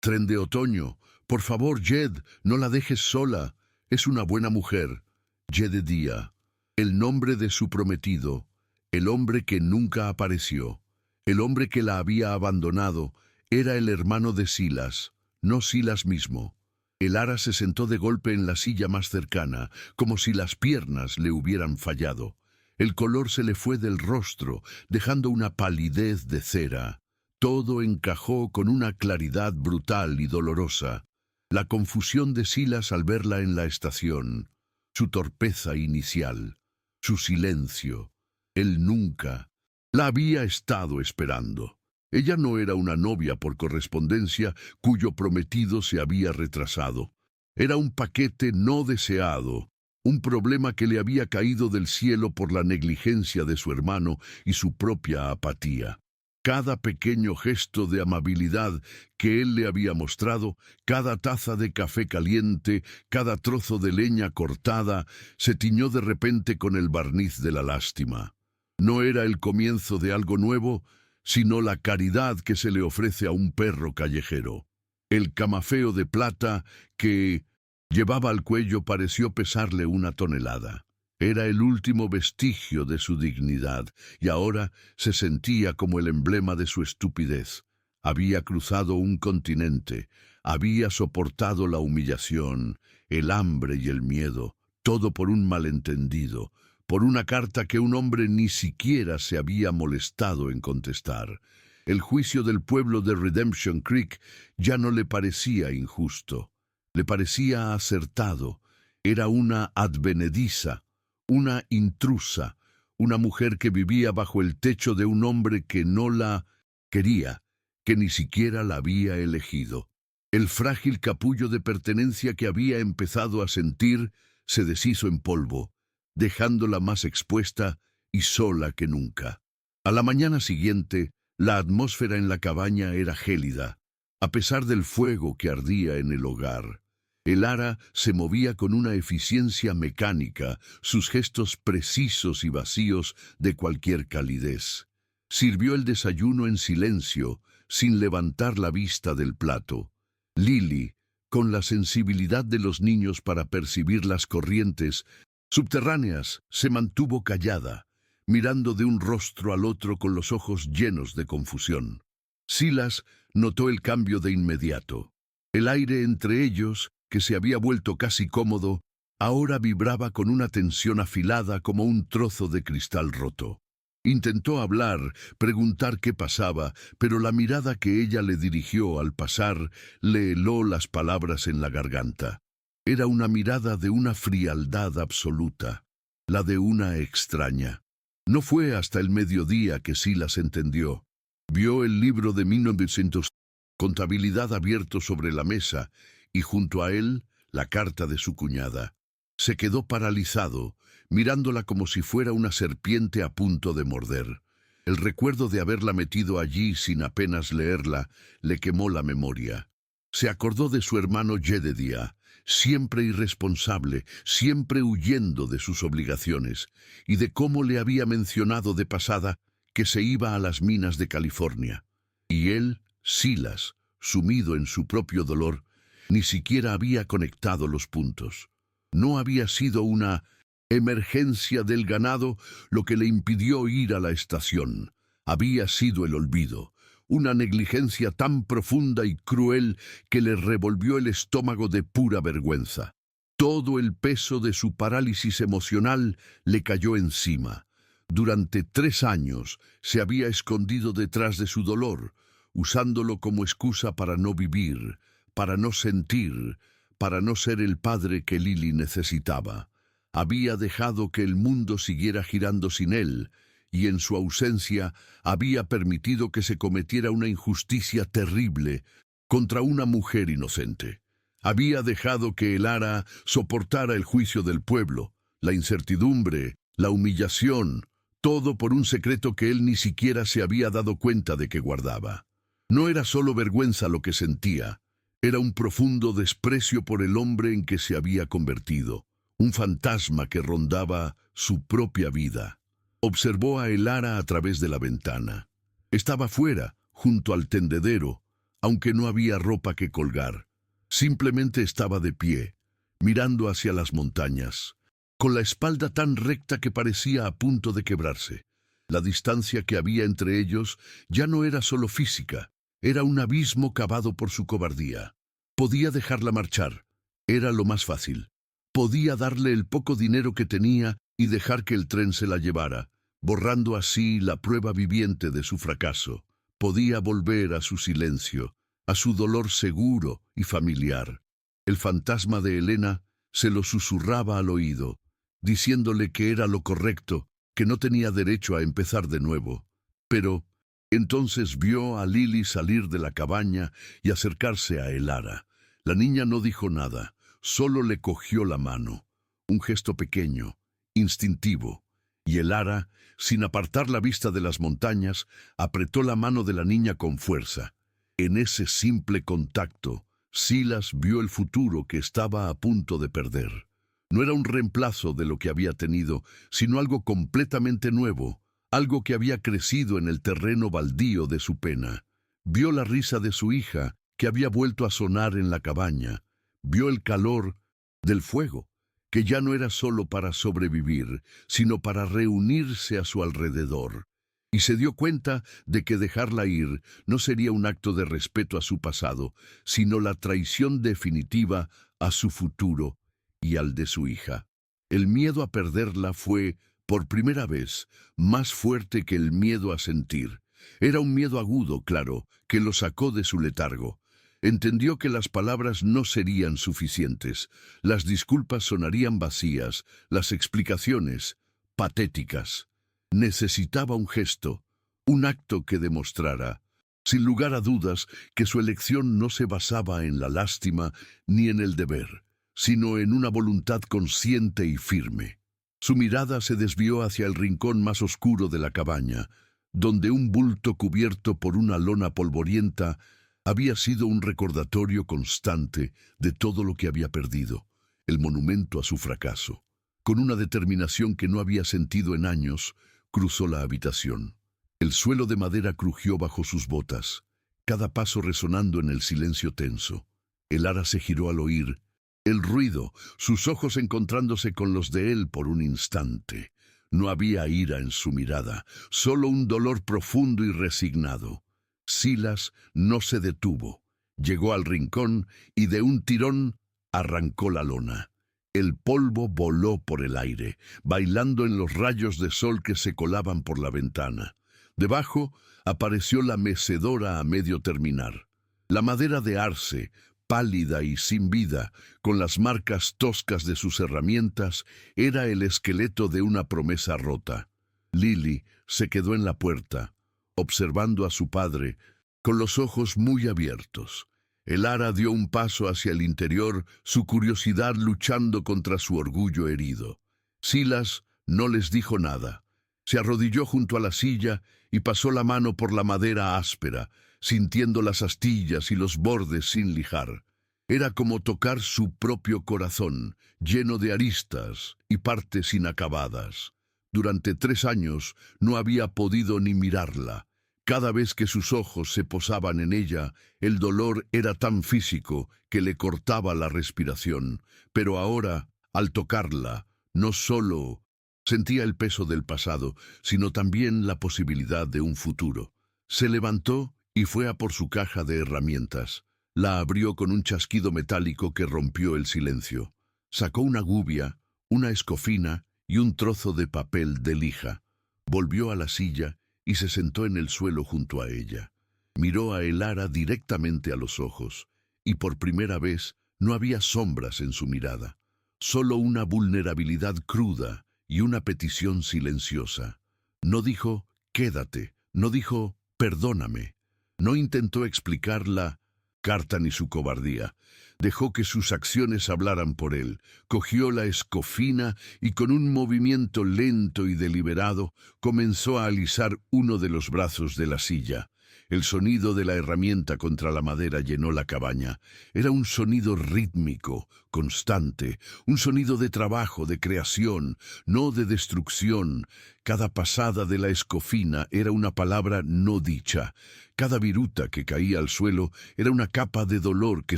Tren de otoño. Por favor, Jed, no la dejes sola. Es una buena mujer. Jedediah. El nombre de su prometido, el hombre que nunca apareció, el hombre que la había abandonado, era el hermano de Silas, no Silas mismo. Elara se sentó de golpe en la silla más cercana, como si las piernas le hubieran fallado. El color se le fue del rostro, dejando una palidez de cera. Todo encajó con una claridad brutal y dolorosa. La confusión de Silas al verla en la estación, su torpeza inicial, su silencio. Él nunca la había estado esperando. Ella no era una novia por correspondencia cuyo prometido se había retrasado. Era un paquete no deseado, un problema que le había caído del cielo por la negligencia de su hermano y su propia apatía. Cada pequeño gesto de amabilidad que él le había mostrado, cada taza de café caliente, cada trozo de leña cortada, se tiñó de repente con el barniz de la lástima. No era el comienzo de algo nuevo, sino la caridad que se le ofrece a un perro callejero. El camafeo de plata que llevaba al cuello pareció pesarle una tonelada. Era el último vestigio de su dignidad, y ahora se sentía como el emblema de su estupidez. Había cruzado un continente, había soportado la humillación, el hambre y el miedo, todo por un malentendido, por una carta que un hombre ni siquiera se había molestado en contestar. El juicio del pueblo de Redemption Creek ya no le parecía injusto, le parecía acertado. Era una advenediza, una intrusa, una mujer que vivía bajo el techo de un hombre que no la quería, que ni siquiera la había elegido. El frágil capullo de pertenencia que había empezado a sentir se deshizo en polvo, dejándola más expuesta y sola que nunca. A la mañana siguiente, la atmósfera en la cabaña era gélida, a pesar del fuego que ardía en el hogar. El ara se movía con una eficiencia mecánica, sus gestos precisos y vacíos de cualquier calidez. Sirvió el desayuno en silencio, sin levantar la vista del plato. Lily, con la sensibilidad de los niños para percibir las corrientes subterráneas, se mantuvo callada, mirando de un rostro al otro con los ojos llenos de confusión. Silas notó el cambio de inmediato. El aire entre ellos, que se había vuelto casi cómodo, ahora vibraba con una tensión afilada como un trozo de cristal roto. Intentó hablar, preguntar qué pasaba, pero la mirada que ella le dirigió al pasar le heló las palabras en la garganta. Era una mirada de una frialdad absoluta, la de una extraña. No fue hasta el mediodía que Silas entendió. Vio el libro de 1900, contabilidad abierto sobre la mesa, y junto a él la carta de su cuñada. Se quedó paralizado, mirándola como si fuera una serpiente a punto de morder. El recuerdo de haberla metido allí sin apenas leerla le quemó la memoria. Se acordó de su hermano Jedediah, siempre irresponsable, siempre huyendo de sus obligaciones, y de cómo le había mencionado de pasada que se iba a las minas de California. Y él, Silas, sumido en su propio dolor, ni siquiera había conectado los puntos. No había sido una emergencia del ganado lo que le impidió ir a la estación. Había sido el olvido, una negligencia tan profunda y cruel que le revolvió el estómago de pura vergüenza. Todo el peso de su parálisis emocional le cayó encima. Durante 3 años se había escondido detrás de su dolor, usándolo como excusa para no vivir, para no sentir, para no ser el padre que Lily necesitaba. Había dejado que el mundo siguiera girando sin él, y en su ausencia había permitido que se cometiera una injusticia terrible contra una mujer inocente. Había dejado que el ara soportara el juicio del pueblo, la incertidumbre, la humillación, todo por un secreto que él ni siquiera se había dado cuenta de que guardaba. No era solo vergüenza lo que sentía, era un profundo desprecio por el hombre en que se había convertido, un fantasma que rondaba su propia vida. Observó a Elara a través de la ventana. Estaba fuera, junto al tendedero, aunque no había ropa que colgar. Simplemente estaba de pie, mirando hacia las montañas, con la espalda tan recta que parecía a punto de quebrarse. La distancia que había entre ellos ya no era solo física, era un abismo cavado por su cobardía. Podía dejarla marchar, era lo más fácil. Podía darle el poco dinero que tenía y dejar que el tren se la llevara, borrando así la prueba viviente de su fracaso. Podía volver a su silencio, a su dolor seguro y familiar. El fantasma de Elena se lo susurraba al oído, diciéndole que era lo correcto, que no tenía derecho a empezar de nuevo. Pero entonces vio a Lily salir de la cabaña y acercarse a Elara. La niña no dijo nada, solo le cogió la mano. Un gesto pequeño, instintivo. Y el ara, sin apartar la vista de las montañas, apretó la mano de la niña con fuerza. En ese simple contacto, Silas vio el futuro que estaba a punto de perder. No era un reemplazo de lo que había tenido, sino algo completamente nuevo, algo que había crecido en el terreno baldío de su pena. Vio la risa de su hija, que había vuelto a sonar en la cabaña. Vio el calor del fuego, que ya no era solo para sobrevivir, sino para reunirse a su alrededor. Y se dio cuenta de que dejarla ir no sería un acto de respeto a su pasado, sino la traición definitiva a su futuro y al de su hija. El miedo a perderla fue, por primera vez, más fuerte que el miedo a sentir. Era un miedo agudo, claro, que lo sacó de su letargo. Entendió que las palabras no serían suficientes, las disculpas sonarían vacías, las explicaciones patéticas. Necesitaba un gesto, un acto que demostrara, sin lugar a dudas, que su elección no se basaba en la lástima ni en el deber, sino en una voluntad consciente y firme. Su mirada se desvió hacia el rincón más oscuro de la cabaña, donde un bulto cubierto por una lona polvorienta había sido un recordatorio constante de todo lo que había perdido, el monumento a su fracaso. Con una determinación que no había sentido en años, cruzó la habitación. El suelo de madera crujió bajo sus botas, cada paso resonando en el silencio tenso. El ara se giró al oír el ruido, sus ojos encontrándose con los de él por un instante. No había ira en su mirada, solo un dolor profundo y resignado. Silas no se detuvo. Llegó al rincón y de un tirón arrancó la lona. El polvo voló por el aire, bailando en los rayos de sol que se colaban por la ventana. Debajo apareció la mecedora a medio terminar. La madera de arce, pálida y sin vida, con las marcas toscas de sus herramientas, era el esqueleto de una promesa rota. Lily se quedó en la puerta, observando a su padre, con los ojos muy abiertos. El ara dio un paso hacia el interior, su curiosidad luchando contra su orgullo herido. Silas no les dijo nada. Se arrodilló junto a la silla y pasó la mano por la madera áspera, sintiendo las astillas y los bordes sin lijar. Era como tocar su propio corazón, lleno de aristas y partes inacabadas. Durante 3 años no había podido ni mirarla. Cada vez que sus ojos se posaban en ella, el dolor era tan físico que le cortaba la respiración. Pero ahora, al tocarla, no solo sentía el peso del pasado, sino también la posibilidad de un futuro. Se levantó y fue a por su caja de herramientas. La abrió con un chasquido metálico que rompió el silencio. Sacó una gubia, una escofina y un trozo de papel de lija. Volvió a la silla y se sentó en el suelo junto a ella. Miró a el ara directamente a los ojos, y por primera vez no había sombras en su mirada, solo una vulnerabilidad cruda y una petición silenciosa. No dijo, quédate, no dijo, perdóname. No intentó explicar la carta ni su cobardía. Dejó que sus acciones hablaran por él. Cogió la escofina y con un movimiento lento y deliberado comenzó a alisar uno de los brazos de la silla. El sonido de la herramienta contra la madera llenó la cabaña. Era un sonido rítmico, constante, un sonido de trabajo, de creación, no de destrucción. Cada pasada de la escofina era una palabra no dicha. Cada viruta que caía al suelo era una capa de dolor que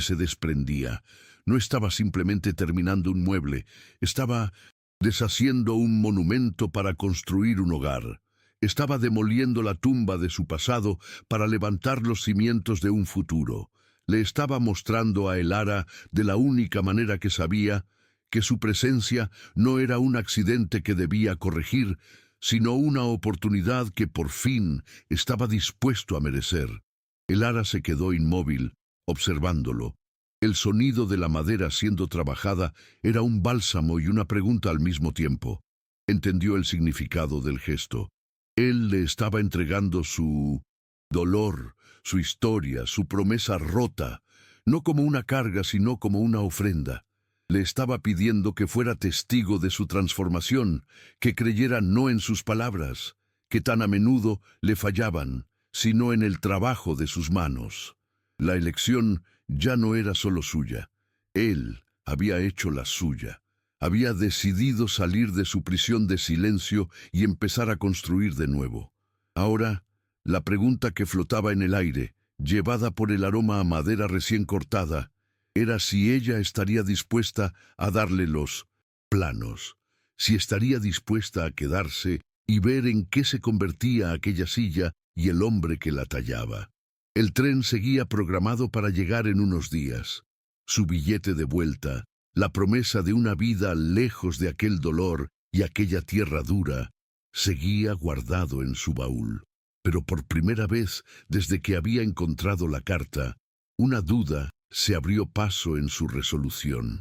se desprendía. No estaba simplemente terminando un mueble, estaba deshaciendo un monumento para construir un hogar. Estaba demoliendo la tumba de su pasado para levantar los cimientos de un futuro. Le estaba mostrando a el ara, de la única manera que sabía, que su presencia no era un accidente que debía corregir, sino una oportunidad que por fin estaba dispuesto a merecer. El ara se quedó inmóvil, observándolo. El sonido de la madera siendo trabajada era un bálsamo y una pregunta al mismo tiempo. Entendió el significado del gesto. Él le estaba entregando su dolor, su historia, su promesa rota, no como una carga, sino como una ofrenda. Le estaba pidiendo que fuera testigo de su transformación, que creyera no en sus palabras, que tan a menudo le fallaban, sino en el trabajo de sus manos. La elección ya no era solo suya. Él había hecho la suya. Había decidido salir de su prisión de silencio y empezar a construir de nuevo. Ahora, la pregunta que flotaba en el aire, llevada por el aroma a madera recién cortada, era si ella estaría dispuesta a darle los planos, si estaría dispuesta a quedarse y ver en qué se convertía aquella silla y el hombre que la tallaba. El tren seguía programado para llegar en unos días. Su billete de vuelta, la promesa de una vida lejos de aquel dolor y aquella tierra dura, seguía guardado en su baúl. Pero por primera vez, desde que había encontrado la carta, una duda se abrió paso en su resolución.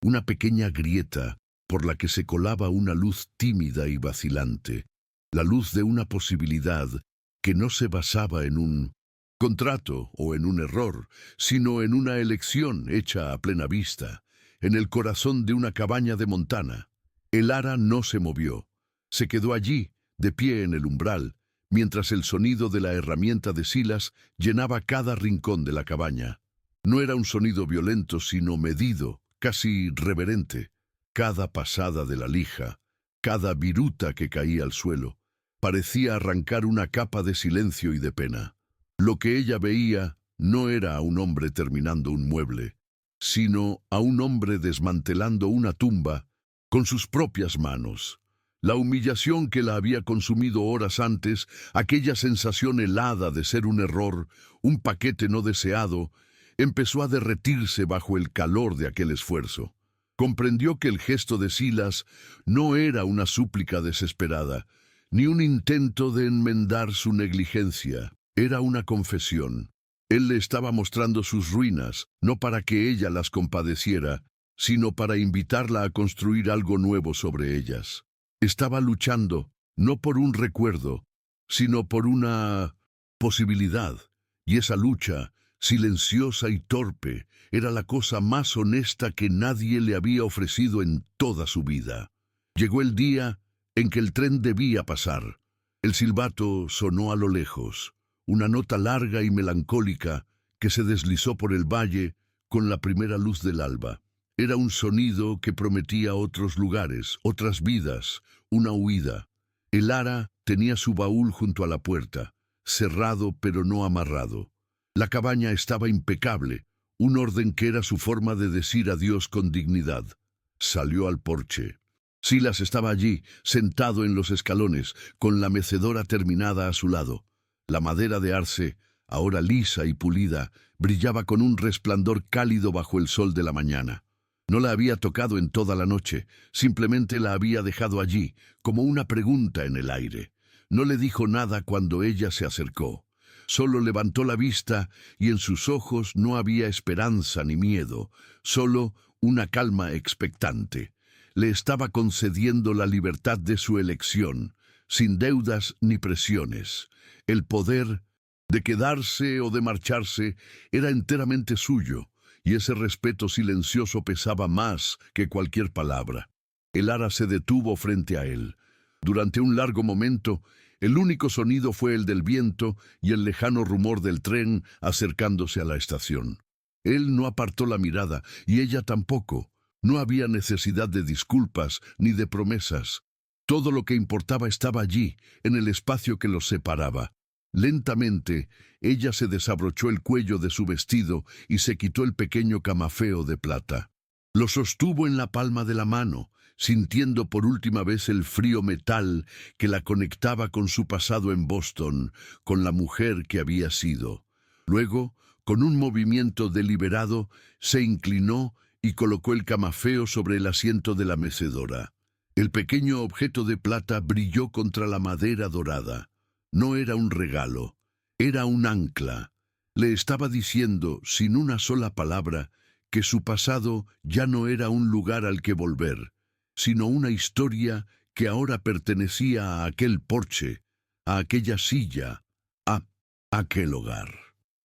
Una pequeña grieta por la que se colaba una luz tímida y vacilante, la luz de una posibilidad que no se basaba en un contrato o en un error, sino en una elección hecha a plena vista, en el corazón de una cabaña de Montana. El ara no se movió. Se quedó allí, de pie en el umbral, mientras el sonido de la herramienta de Silas llenaba cada rincón de la cabaña. No era un sonido violento, sino medido, casi reverente. Cada pasada de la lija, cada viruta que caía al suelo, parecía arrancar una capa de silencio y de pena. Lo que ella veía no era a un hombre terminando un mueble, sino a un hombre desmantelando una tumba con sus propias manos. La humillación que la había consumido horas antes, aquella sensación helada de ser un error, un paquete no deseado, empezó a derretirse bajo el calor de aquel esfuerzo. Comprendió que el gesto de Silas no era una súplica desesperada, ni un intento de enmendar su negligencia. Era una confesión. Él le estaba mostrando sus ruinas, no para que ella las compadeciera, sino para invitarla a construir algo nuevo sobre ellas. Estaba luchando, no por un recuerdo, sino por una posibilidad. Y esa lucha, silenciosa y torpe, era la cosa más honesta que nadie le había ofrecido en toda su vida. Llegó el día en que el tren debía pasar. El silbato sonó a lo lejos, una nota larga y melancólica que se deslizó por el valle con la primera luz del alba. Era un sonido que prometía otros lugares, otras vidas, una huida. El ara tenía su baúl junto a la puerta, cerrado pero no amarrado. La cabaña estaba impecable, un orden que era su forma de decir adiós con dignidad. Salió al porche. Silas estaba allí, sentado en los escalones, con la mecedora terminada a su lado. La madera de arce, ahora lisa y pulida, brillaba con un resplandor cálido bajo el sol de la mañana. No la había tocado en toda la noche, simplemente la había dejado allí, como una pregunta en el aire. No le dijo nada cuando ella se acercó. Solo levantó la vista y en sus ojos no había esperanza ni miedo, solo una calma expectante. Le estaba concediendo la libertad de su elección, sin deudas ni presiones. El poder de quedarse o de marcharse era enteramente suyo, y ese respeto silencioso pesaba más que cualquier palabra. El ara se detuvo frente a él. Durante un largo momento, el único sonido fue el del viento y el lejano rumor del tren acercándose a la estación. Él no apartó la mirada, y ella tampoco. No había necesidad de disculpas ni de promesas. Todo lo que importaba estaba allí, en el espacio que los separaba. Lentamente, ella se desabrochó el cuello de su vestido y se quitó el pequeño camafeo de plata. Lo sostuvo en la palma de la mano, sintiendo por última vez el frío metal que la conectaba con su pasado en Boston, con la mujer que había sido. Luego, con un movimiento deliberado, se inclinó y colocó el camafeo sobre el asiento de la mecedora. El pequeño objeto de plata brilló contra la madera dorada. No era un regalo, era un ancla. Le estaba diciendo, sin una sola palabra, que su pasado ya no era un lugar al que volver, sino una historia que ahora pertenecía a aquel porche, a aquella silla, a aquel hogar.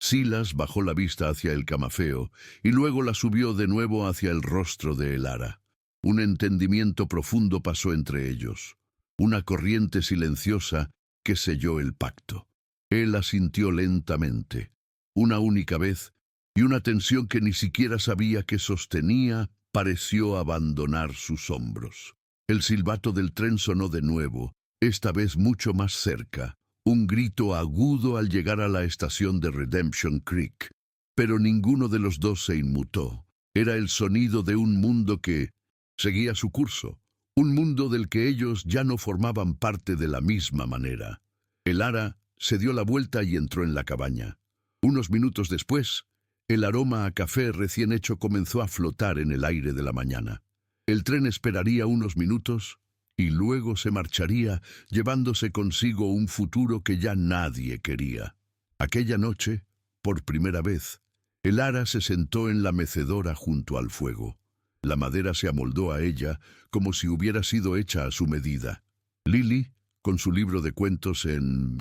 Silas bajó la vista hacia el camafeo y luego la subió de nuevo hacia el rostro de Elara. Un entendimiento profundo pasó entre ellos, una corriente silenciosa que selló el pacto. Él asintió lentamente, una única vez, y una tensión que ni siquiera sabía que sostenía pareció abandonar sus hombros. El silbato del tren sonó de nuevo, esta vez mucho más cerca, un grito agudo al llegar a la estación de Redemption Creek. Pero ninguno de los dos se inmutó. Era el sonido de un mundo que seguía su curso, un mundo del que ellos ya no formaban parte de la misma manera. Elara se dio la vuelta y entró en la cabaña. Unos minutos después, el aroma a café recién hecho comenzó a flotar en el aire de la mañana. El tren esperaría unos minutos y luego se marcharía, llevándose consigo un futuro que ya nadie quería. Aquella noche, por primera vez, Elara se sentó en la mecedora junto al fuego. La madera se amoldó a ella como si hubiera sido hecha a su medida. Lily, con su libro de cuentos en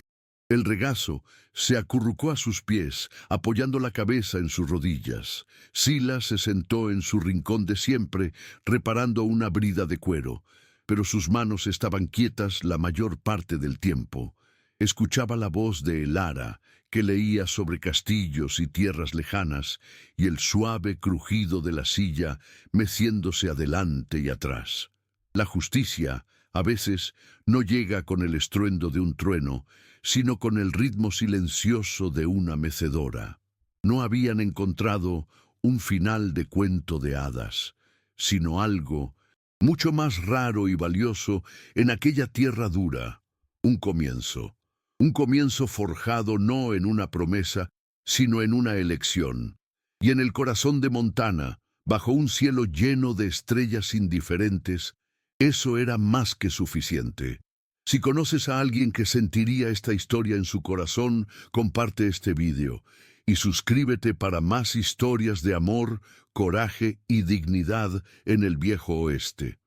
el regazo, se acurrucó a sus pies, apoyando la cabeza en sus rodillas. Silas se sentó en su rincón de siempre, reparando una brida de cuero, pero sus manos estaban quietas la mayor parte del tiempo. Escuchaba la voz de Elara, que leía sobre castillos y tierras lejanas, y el suave crujido de la silla meciéndose adelante y atrás. La justicia, a veces, no llega con el estruendo de un trueno, sino con el ritmo silencioso de una mecedora. No habían encontrado un final de cuento de hadas, sino algo mucho más raro y valioso en aquella tierra dura, un comienzo forjado no en una promesa, sino en una elección. Y en el corazón de Montana, bajo un cielo lleno de estrellas indiferentes, eso era más que suficiente. Si conoces a alguien que sentiría esta historia en su corazón, comparte este vídeo y suscríbete para más historias de amor, coraje y dignidad en el viejo oeste.